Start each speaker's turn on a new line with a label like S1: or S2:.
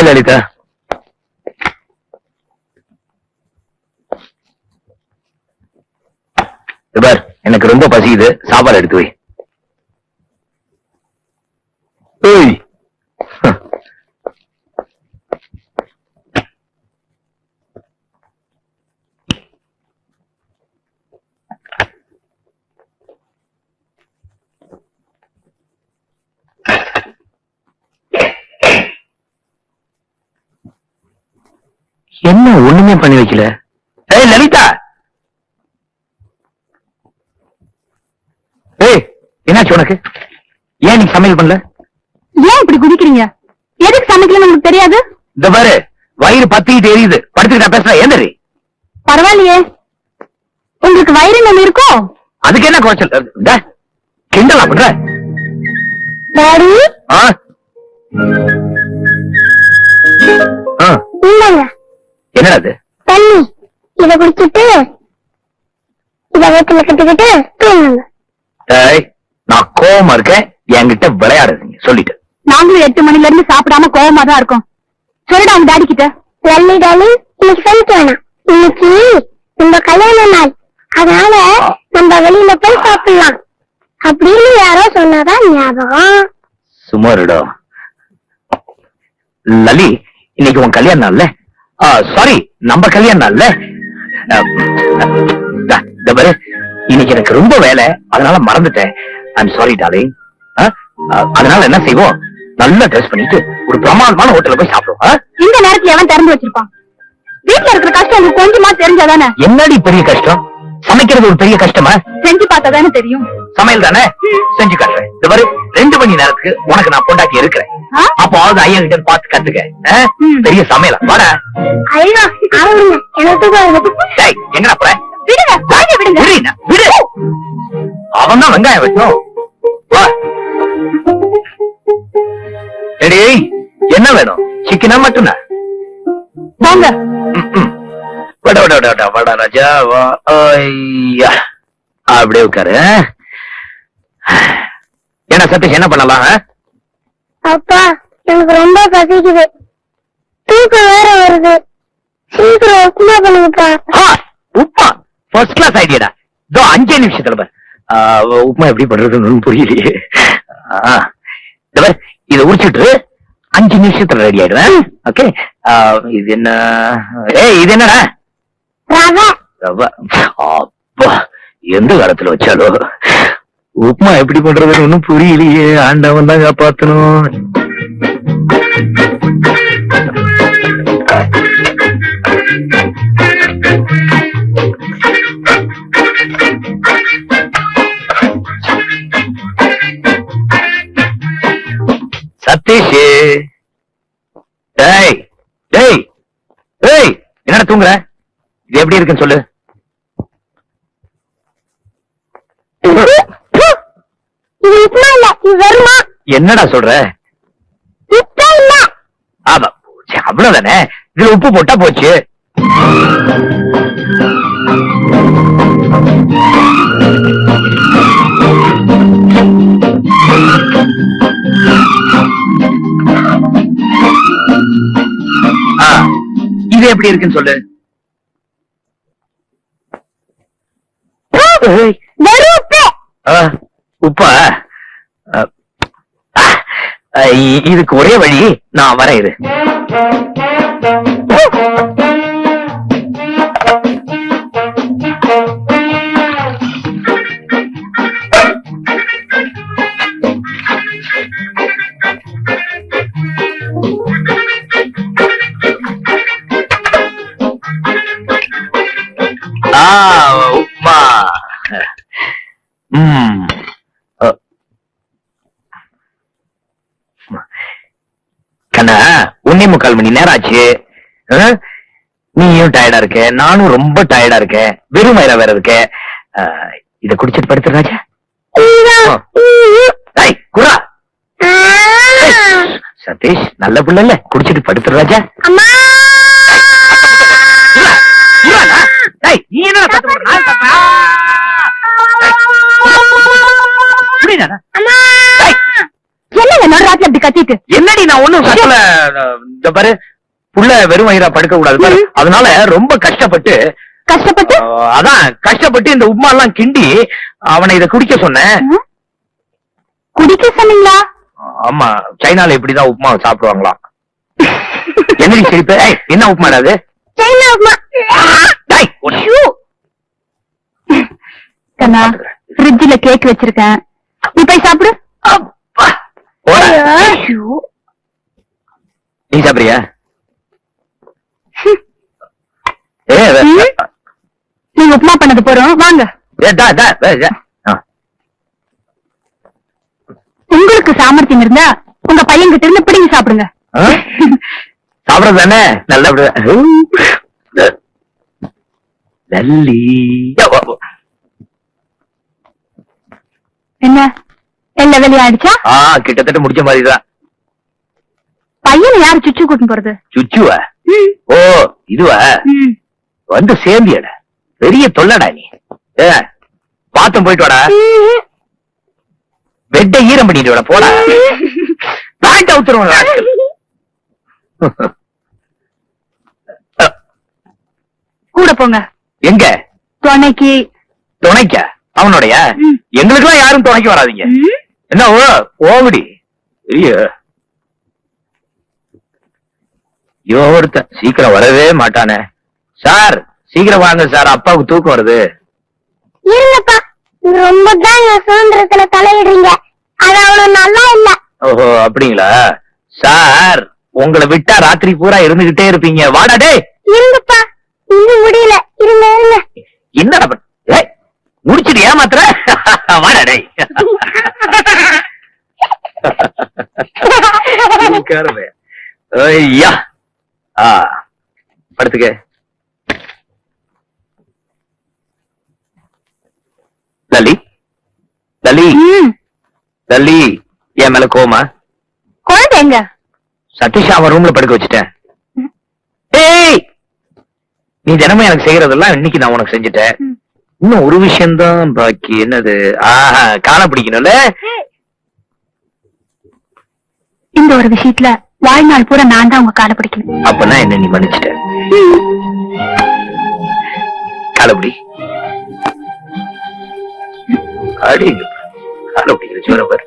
S1: பாய் லலிதா. பார், எனக்கு ரொம்ப பசிக்குது, சாப்பாடு எடுத்து வை. ஏய், என்ன ஒண்ணுமே பண்ணி வைக்கல? ஏய் லலிதா, ஏய் என்னாச்சு உனக்கு? ஏன் நீ சமையல் பண்ணல?
S2: ஏன் இப்படி குதிக்கிறீங்க? எதுக்கு சமைக்கலன்னு உங்களுக்கு தெரியாது?
S1: இந்த பாரு, வயிறு பத்திட்டு எரியுது, படுத்துக்கிட்டா பேசுற ஏந்தரி.
S2: பரவாயில்லையே, உங்களுக்கு வயிறு நம்ம இருக்கும்.
S1: அதுக்கு என்ன குறைச்சல்? கிண்டலா பண்ற?
S2: டாடி,
S1: என்னடா அது?
S2: தண்ணி. இத குடிச்சிட்டு இத வயித்துல கட்டிக்கிட்டு தூங்குங்க.
S1: நான் கோவமா இருக்கேன், என்கிட்ட விளையாடுறீங்க சொல்லிட்டு.
S2: நாங்களும் 8 மணில இருந்து சாப்பிடாம கோவமா தான் இருக்கோம். சொல்லிட்டு அவங்க டாடி கிட்ட. லல்லி டாலி, இன்னைக்கு சமைக்க வேணாம், இன்னைக்கு நம்ம கல்யாண நாள், அதனால நம்ம வெளியில போய் சாப்பிடலாம் அப்படின்னு யாரோ சொன்னதான் ஞாபகம்.
S1: சுமாருடா லலி, இன்னைக்கு உன் கல்யாண நாள்ல? சாரி, நம்ம கல்யாண நாள்ல. இன்னைக்கு எனக்கு ரொம்ப வேலை, அதனால மறந்துட்டேன். I'm sorry darling. அதனால என்ன செய்வோம், நல்லா ட்ரெஸ் பண்ணிட்டு ஒரு பிரமாதமான ஹோட்டல்ல போய் சாப்பிடுவோம். இந்த நேரத்துல எவன் திறந்து வச்சிருப்பான்? வீட்டுல இருக்கிற கஷ்டம் உங்களுக்கு கொஞ்சமா தெரிஞ்சாதானே? என்னடி பெரிய கஷ்டம்? சமைக்கிறது ஒரு பெரிய கஷ்டமா? செஞ்சு பார்த்தாதானே தெரியும். சமையல் தானே, செஞ்சு காட்டுறேன். இந்த மாதிரி 2 மணி நேரத்துக்கு உனக்கு நான் பொண்டாட்டி இருக்கிறேன். அப்போ ஐயா கிட்ட பார்த்து கத்துக்க. பெரிய சமையல வாடா.
S2: ஐயோ
S1: எங்கடா போற? விடு. அவன் தான் வெங்காயம் வச்சோம். என்ன வேணும், சிக்கனா மட்டனா?
S2: வாங்க.
S1: வட ராஜா வா. அப்படியே உட்காரு. என்ன சதீஷ், என்ன பண்ணலாம்?
S2: அப்பா, எனக்கு ரொம்ப பசிக்குது, தூக்கம் வேற வருது, சீக்கிரம் உப்புமா பண்ணுங்கப்பா.
S1: உப்புமா ஃபர்ஸ்ட் கிளாஸ் ஐடியாடா. இதோ 5 நிமிஷத்துல உப்புமா எப்படி பண்றதுன்னு புரியலையே. இத உரிச்சிட்டு 5 நிமிஷத்துல ரெடி ஆயிடுவேன். ஓகே, இது என்ன? இது என்னடா? ரவா. அப்பா, எந்த காலத்துல வச்சாலோ உப்புமா எப்படி பண்றதுன்னு ஒண்ணும் புரியலையே. ஆண்டவன் தான் காப்பாத்தணும். சதீஷ், என்னடா தூங்குற? இது எப்படி இருக்குன்னு சொல்லு. என்னடா சொல்ற? அவ்வளவுதானே, இதுல உப்பு போட்டா போச்சு. இது எப்படி இருக்குன்னு சொல்லு. உப்பா? இதுக்கு ஒரே வழி, நான் வரேன். இரு. உப்மா. கண்ணா, 1.25 மணி நேரம் ஆச்சு. நீயும் டயர்டா இருக்க, நானும் ரொம்ப டயர்டா இருக்கேன், வெறும் வயிறா வேற இருக்க. இத குடிச்சிட்டு படுத்துற ராஜா. குரா சதீஷ், நல்ல புள்ள இல்ல, குடிச்சிட்டு படுத்துற ராஜா. நீ என்ன
S2: என்ன என்னோட ராத்திரி அப்படி கத்திட்டு
S1: என்னடி நான் ஒண்ணும் கட்டல. இந்த பாரு, புள்ள வெறும் வயிறா படுக்க கூடாது பாரு. அதனால ரொம்ப கஷ்டப்பட்டு
S2: கஷ்டப்பட்டு
S1: அதான் கஷ்டப்பட்டு இந்த உப்புமா எல்லாம் கிண்டி அவனை இத குடிக்க சொன்னேன்.
S2: குடிக்க சொன்னீங்களா?
S1: ஆமா, சைனால இப்படிதான் உப்புமா சாப்பிடுவாங்களாம். என்னடி சிரிப்பு? ஏய், என்ன உப்புமாடா அது?
S2: சைனா உப்புமா.
S1: டேய், ஒண்ணு.
S2: கண்ணா, ஃப்ரிட்ஜ்ல கேக் வச்சிருக்கேன், நீ போய் சாப்பிடு.
S1: அப்பா, போடா.
S2: ஐயோ.
S1: நீ சாப்பிடுறியா?
S2: நீங்க உப்புமா பண்ணது போறோம், வாங்க. உங்களுக்கு சாமர்த்தியம் இருந்தா உங்க பையன் கிட்ட இருந்து பிடிங்க சாப்பிடுங்க.
S1: சாப்பிடுறது தானே நல்லா
S2: என்ன எல்லா வேலையும் ஆயிடுச்சா?
S1: கிட்டத்தட்ட முடிச்ச மாதிரிதான்.
S2: பையனை யாரு சுச்சு கூட்டின்னு போறது?
S1: சுச்சுவா? ஓ, இதுவா? வந்து சேர்ந்தியட, பெரிய தொல்லடா நீ. பாத்தம் போயிட்டு வாடா, பெட்டை ஈரம் பண்ணிட்டு வாடா, போடா. பேண்ட் அவுத்துருவாங்க.
S2: கூட போங்க.
S1: எங்க?
S2: துணைக்கு.
S1: துணைக்க? அவனுடைய? எங்களுக்கு எல்லாம் யாரும் துணைக்கு வராதீங்க. என்ன ஓவடி ஒருத்த சீக்கிரம் வரவே மாட்டானே. சார் சீக்கிரம் வாங்க சார், அப்பாவுக்கு தூக்கம் வருது.
S2: இருங்கப்பா, ரொம்ப தான் சுதந்திரத்துல தலையிடுறீங்க, அது அவ்வளவு நல்லா இல்ல.
S1: ஓஹோ, அப்படிங்களா சார்? உங்களை விட்டா ராத்திரி பூரா இருந்துகிட்டே இருப்பீங்க. வாடா டே.
S2: இருங்கப்பா, இன்னும் முடியல, இருங்க இருங்க.
S1: என்னடா முடிச்சுட்டு ஏமாத்துற? வாடா டே. ஐயா, படுத்துக்க. லலி, லலி, லலி, என் மேல கோமா?
S2: குழந்தை எங்க?
S1: சதீஷ் அவன் ரூம்ல படுக்க வச்சுட்டேன். ஏய், நீ தினமும் எனக்கு செய்யறதெல்லாம் இன்னைக்கு நான் உனக்கு செஞ்சுட்டேன். இன்னும் ஒரு விஷயம்தான் பாக்கி. என்னது? காண பிடிக்கணும்ல.
S2: இந்த ஒரு விஷயத்துல வாழ்நாள் பூரா நான் தான் உங்க காலை பிடிக்கணும்.
S1: அப்பனா என்ன நீ மன்னிச்சிட்ட? காலப்படி அடி காலப்படிக்கிற சோர பாரு.